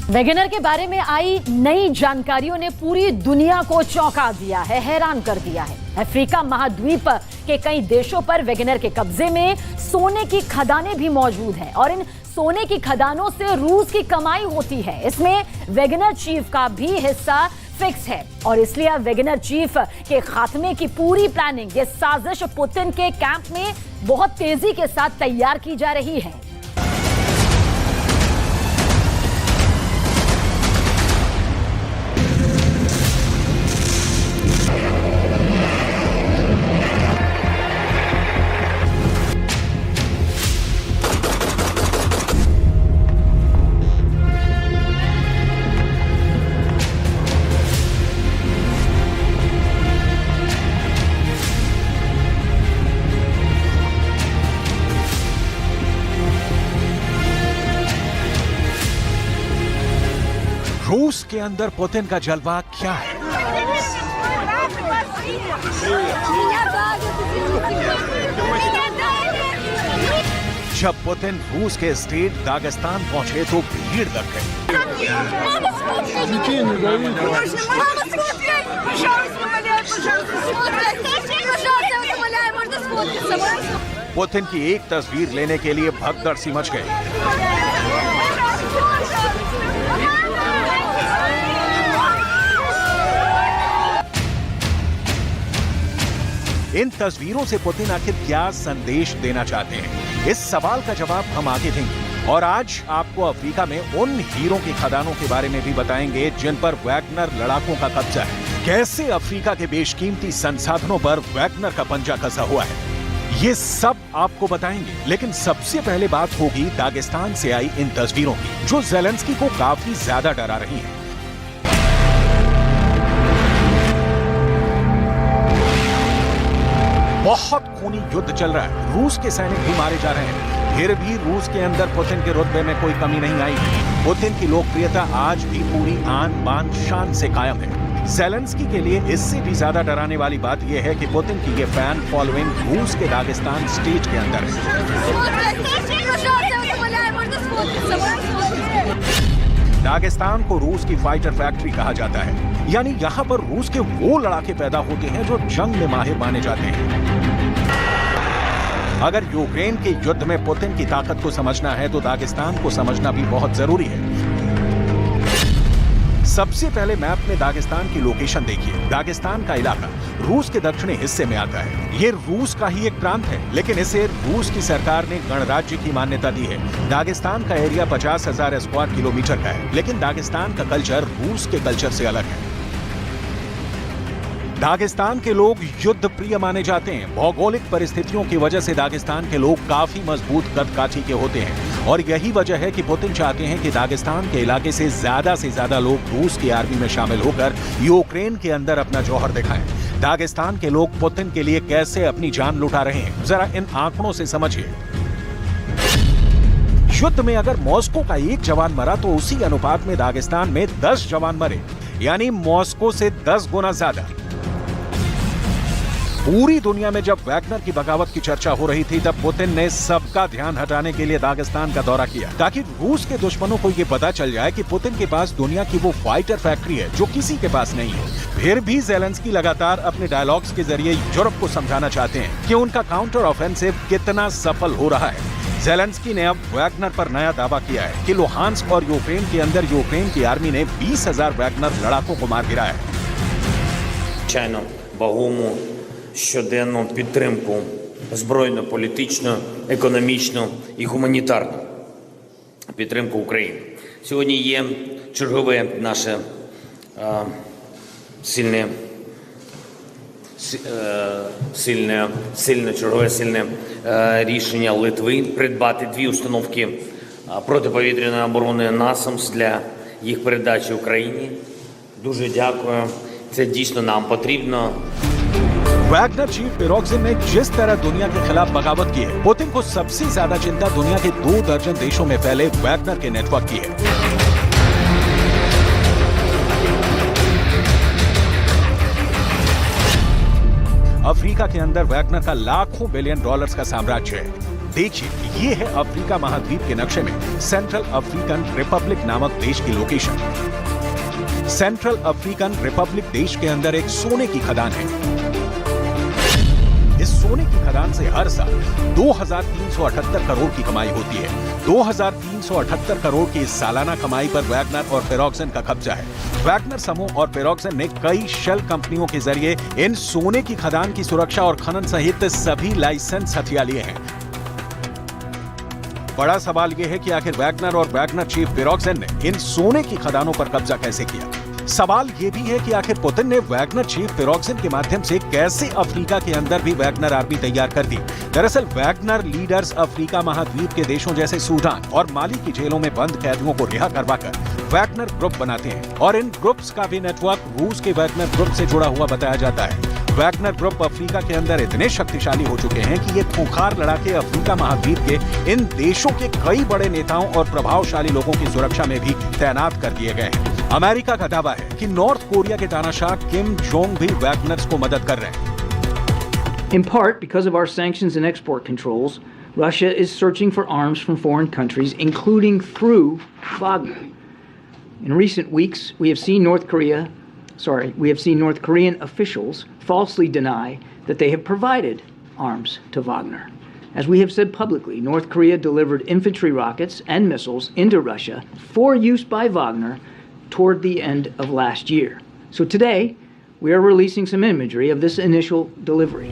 Wagner के बारे में आई नई जानकारियों ने पूरी दुनिया को चौंका दिया है, हैरान कर दिया है। अफ्रीका महाद्वीप के कई देशों पर वैगनर के कब्जे में सोने की खदानें भी मौजूद हैं और इन सोने की खदानों से रूस की कमाई होती है। इसमें वैगनर चीफ का भी हिस्सा फिक्स है और इसलिए अब वैगनर चीफ के खात्मे की पूरी प्लानिंग, ये साजिश पुतिन के कैंप में बहुत तेजी के साथ तैयार की जा रही है। रूस के अंदर पुतिन का जलवा क्या है? जब पुतिन रूस के स्टेट दागिस्तान पहुंचे तो भीड़ लग गई। पुतिन की एक तस्वीर लेने के लिए भगदड़ सी मच गई। इन तस्वीरों से पुतिन आखिर क्या संदेश देना चाहते हैं, इस सवाल का जवाब हम आगे देंगे। और आज आपको अफ्रीका में उन हीरों की खदानों के बारे में भी बताएंगे जिन पर वैगनर लड़ाकों का कब्जा है। कैसे अफ्रीका के बेशकीमती संसाधनों पर वैगनर का पंजा कसा हुआ है, ये सब आपको बताएंगे। लेकिन सबसे पहले बात होगी दागिस्तान से आई इन तस्वीरों की, जो ज़ेलेंस्की को काफी ज्यादा डरा रही है। बहुत खूनी युद्ध चल रहा है, रूस के सैनिक भी मारे जा रहे हैं, फिर भी रूस के अंदर पुतिन के रुतबे में कोई कमी नहीं आई। पुतिन की लोकप्रियता आज भी पूरी आन बान शान से कायम है। ज़ेलेंस्की के लिए इससे भी ज्यादा डराने वाली बात यह है कि पुतिन की ये फैन फॉलोइंग रूस के दागिस्तान स्टेट के अंदर है। दागिस्तान को रूस की फाइटर फैक्ट्री कहा जाता है, यानी यहाँ पर रूस के वो लड़ाके पैदा होते हैं जो जंग में माहिर माने जाते हैं। अगर यूक्रेन के युद्ध में पुतिन की ताकत को समझना है तो दागिस्तान को समझना भी बहुत जरूरी है। सबसे पहले मैप में दागिस्तान की लोकेशन देखिए। दागिस्तान का इलाका रूस के दक्षिणी हिस्से में आता है। ये रूस का ही एक प्रांत है, लेकिन इसे रूस की सरकार ने गणराज्य की मान्यता दी है। दागिस्तान का एरिया 50,000 स्क्वायर किलोमीटर का है, लेकिन दागिस्तान का कल्चर रूस के कल्चर से अलग है। दागिस्तान के लोग युद्ध प्रिय माने जाते हैं। भौगोलिक परिस्थितियों की वजह से दागिस्तान के लोग काफी मजबूत कद-काठी के होते हैं और यही वजह है कि पुतिन चाहते हैं कि दागिस्तान के इलाके से ज्यादा लोग रूस की आर्मी में शामिल होकर यूक्रेन के अंदर अपना जौहर दिखाएं। दागिस्तान के लोग पुतिन के लिए कैसे अपनी जान लुटा रहे हैं, जरा इन आंकड़ों से समझिए। युद्ध में अगर मॉस्को का एक जवान मरा तो उसी अनुपात में दागिस्तान में 10 जवान मरे, यानी मॉस्को से 10 गुना ज्यादा। पूरी दुनिया में जब वैगनर की बगावत की चर्चा हो रही थी, तब पुतिन ने सबका ध्यान हटाने के लिए दागिस्तान का दौरा किया, ताकि रूस के दुश्मनों को ये पता चल जाए कि पुतिन के पास दुनिया की वो फाइटर फैक्ट्री है जो किसी के पास नहीं है। फिर भी ज़ेलेंस्की लगातार अपने डायलॉग्स के जरिए यूरोप को समझाना चाहते हैं कि उनका काउंटर ऑफेंसिव कितना सफल हो रहा है। ज़ेलेंस्की ने अब वैगनर पर नया दावा किया है कि लुहांस्क और यूक्रेन के अंदर यूक्रेन की आर्मी ने 20,000 वैगनर लड़ाकों को मार गिराया है। Щоденну підтримку збройну, політичну, економічну і гуманітарну підтримку України. Сьогодні є чергове наше сильне рішення Литви придбати 2 установки протиповітряної оборони «Насамс» для їх передачі Україні. Дуже дякую. Це дійсно нам потрібно. वैगनर चीफ पिरोग्जिन ने जिस तरह दुनिया के खिलाफ बगावत की है, पुतिन को सबसे ज्यादा चिंता दुनिया के 2 दर्जन देशों में फैले वैगनर के नेटवर्क की है। अफ्रीका के अंदर वैगनर का लाखों बिलियन डॉलर्स का साम्राज्य है। देखिए, ये है अफ्रीका महाद्वीप के नक्शे में सेंट्रल अफ्रीकन रिपब्लिक नामक देश की लोकेशन। सेंट्रल अफ्रीकन रिपब्लिक देश के अंदर एक सोने की खदान है। इस सोने की खदान से हर साल 2378 करोड़ की कमाई होती है। 2378 करोड़ की इस सालाना कमाई पर वैगनर और फेरोक्सन का कब्जा है। वैगनर समूह और फेरोक्सन ने कई शेल कंपनियों के जरिए इन सोने की खदान की सुरक्षा और खनन सहित सभी लाइसेंस हथिया लिए हैं। बड़ा सवाल यह है कि आखिर वैगनर और वैगनर चीफ फेरोक्सन ने इन सोने की खदानों पर कब्जा कैसे किया। सवाल यह भी है कि आखिर पुतिन ने वैगनर चीफ फेरोक्सन के माध्यम से कैसे अफ्रीका के अंदर भी वैगनर आर्मी तैयार कर दी। दरअसल वैगनर लीडर्स अफ्रीका महाद्वीप के देशों जैसे सूडान और माली की जेलों में बंद कैदियों को रिहा करवाकर वैगनर ग्रुप बनाते हैं और इन ग्रुप्स का भी नेटवर्क रूस के वैगनर ग्रुप से जुड़ा हुआ बताया जाता है। वैगनर ग्रुप अफ्रीका के अंदर इतने शक्तिशाली हो चुके हैं कि ये खूंखार लड़ाके अफ्रीका महाद्वीप के इन देशों के कई बड़े नेताओं और प्रभावशाली लोगों की सुरक्षा में भी तैनात कर दिए गए हैं। अमेरिका का दावा है कि नॉर्थ कोरिया के तानाशाह किम जोंग भी वैगनर्स को मदद कर रहे हैं। In part, because of our sanctions and export controls, Russia is searching for arms from foreign countries, including through Wagner. In recent weeks, we have seen North Korean officials falsely deny that they have provided arms to Wagner. As we have said publicly, North Korea delivered infantry rockets and missiles into Russia for use by Wagner toward the end of last year. So today, we are releasing some imagery of this initial delivery.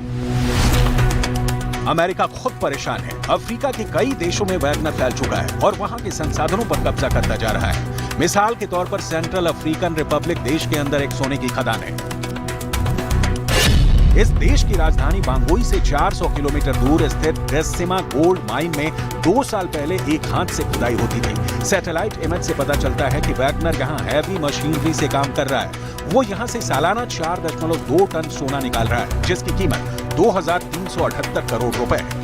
America खुद परेशान है। Africa के कई देशों में Wagner फैल चुका है और वहां के संसाधनों पर कब्जा करता जा रहा है। मिसाल के तौर पर सेंट्रल अफ्रीकन रिपब्लिक देश के अंदर एक सोने की खदान है। इस देश की राजधानी बांगोई से 400 किलोमीटर दूर स्थित डेस्सिमा गोल्ड माइन में 2 साल पहले एक हाथ से खुदाई होती थी। सैटेलाइट इमेज से पता चलता है कि वैगनर यहाँ हैवी मशीनरी से काम कर रहा है। वो यहाँ से सालाना 4.2 टन सोना निकाल रहा है, जिसकी कीमत 2378 करोड़ रुपए है।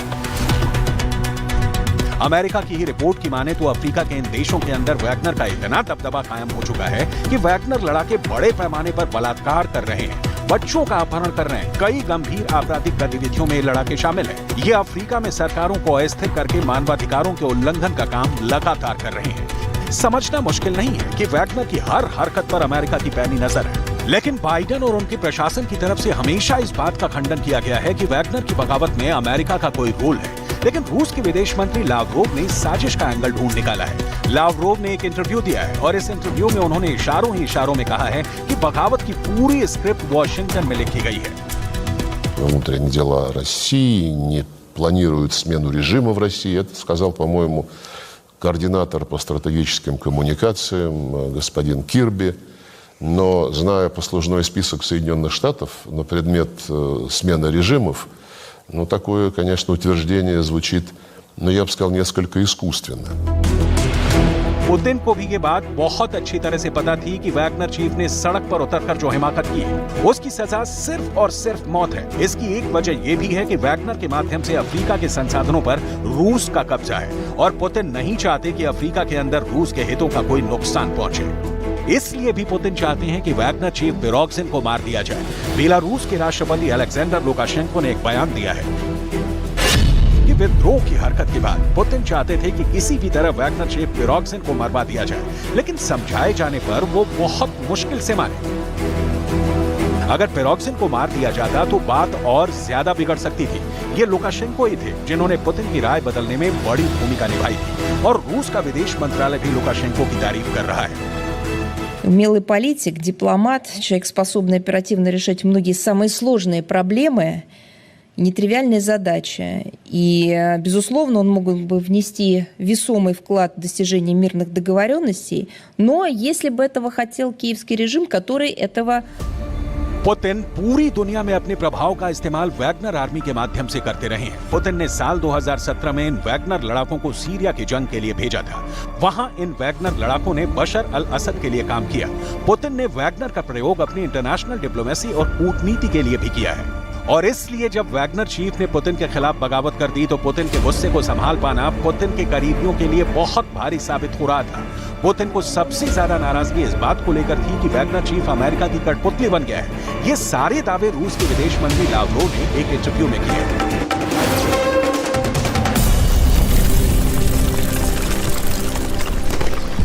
अमेरिका की ही रिपोर्ट की माने तो अफ्रीका के इन देशों के अंदर वैगनर का इतना दबदबा कायम हो चुका है कि वैगनर लड़ाके बड़े पैमाने पर बलात्कार कर रहे हैं, बच्चों का अपहरण कर रहे हैं। कई गंभीर आपराधिक गतिविधियों में लड़ाके शामिल हैं। ये अफ्रीका में सरकारों को अस्थिर करके मानवाधिकारों के उल्लंघन का काम लगातार कर रहे हैं। समझना मुश्किल नहीं है कि वैगनर की हर हरकत पर अमेरिका की पैनी नजर है। लेकिन बाइडेन और उनके प्रशासन की तरफ से हमेशा इस बात का खंडन किया गया है कि वैगनर की बगावत में अमेरिका का कोई रोल है। लेकिन रूस के विदेश मंत्री लावरोव ने साजिश का एंगल ढूंढ निकाला है। लावरोव ने एक इंटरव्यू दिया है और इस इंटरव्यू में उन्होंने इशारों ही इशारों में कहा है कि बगावत की पूरी स्क्रिप्ट वॉशिंगटन में लिखी गई है। Внутренние дела России не планируют смену режима в России. Это сказал, по-моему, координатор по стратегическим коммуникациям господин Кирби. Но, зная послужной список Соединенных Штатов на предмет смены режимов, ну, такое, конечно, утверждение звучит, ну, я бы сказал, несколько искусственно. पुतिन को भी ये बात बहुत अच्छी तरह से पता थी कि वैगनर चीफ ने सड़क पर उतरकर जो हिमाकत की है, उसकी सजा सिर्फ और सिर्फ मौत है। इसकी एक वजह ये भी है कि वैगनर के माध्यम से अफ्रीका के संसाधनों पर रूस का कब्जा है और पुतिन नहीं चाहते कि अफ्रीका के अंदर रूस के हितों का कोई नुकसान पहुंचे। इसलिए भी पुतिन चाहते हैं कि वैगनर चीफ फेरोक्सन को मार दिया जाए। बेलारूस के राष्ट्रपति अलेक्जेंडर लुकाशेंको ने एक बयान दिया है कि विद्रोह की हरकत के बाद पुतिन चाहते थे कि किसी भी तरह वैगनर चीफ फेरोक्सन को मरवा दिया जाए, लेकिन समझाए जाने पर वो बहुत मुश्किल से माने। अगर फेरोक्सन को मार दिया जाता तो बात और ज्यादा बिगड़ सकती थी। ये लुकाशेंको ही थे जिन्होंने पुतिन की राय बदलने में बड़ी भूमिका निभाई थी और रूस का विदेश मंत्रालय भी लुकाशेंको की तारीफ कर रहा है। Умелый политик, дипломат, человек, способный оперативно решать многие самые сложные проблемы, нетривиальные задачи. И, безусловно, он мог бы внести весомый вклад в достижение мирных договоренностей, но если бы этого хотел киевский режим, который этого... पुतिन पूरी दुनिया में अपने प्रभाव का इस्तेमाल वैगनर आर्मी के माध्यम से करते रहे हैं। पुतिन ने साल 2017 में इन वैगनर लड़ाकों को सीरिया की जंग के लिए भेजा था। वहां इन वैगनर लड़ाकों ने बशर अल असद के लिए काम किया। पुतिन ने वैगनर का प्रयोग अपनी इंटरनेशनल डिप्लोमेसी और कूटनीति के लिए भी किया है और इसलिए जब वैगनर चीफ ने पुतिन के खिलाफ बगावत कर दी तो पुतिन के गुस्से को संभाल पाना पुतिन के करीबियों के लिए बहुत भारी साबित हो रहा था। पुतिन को सबसे ज्यादा नाराजगी इस बात को लेकर थी कि वैगनर चीफ अमेरिका की कठपुतली बन गया है। ये सारे दावे रूस के विदेश मंत्री लावरोव ने एक इंटरव्यू में किए।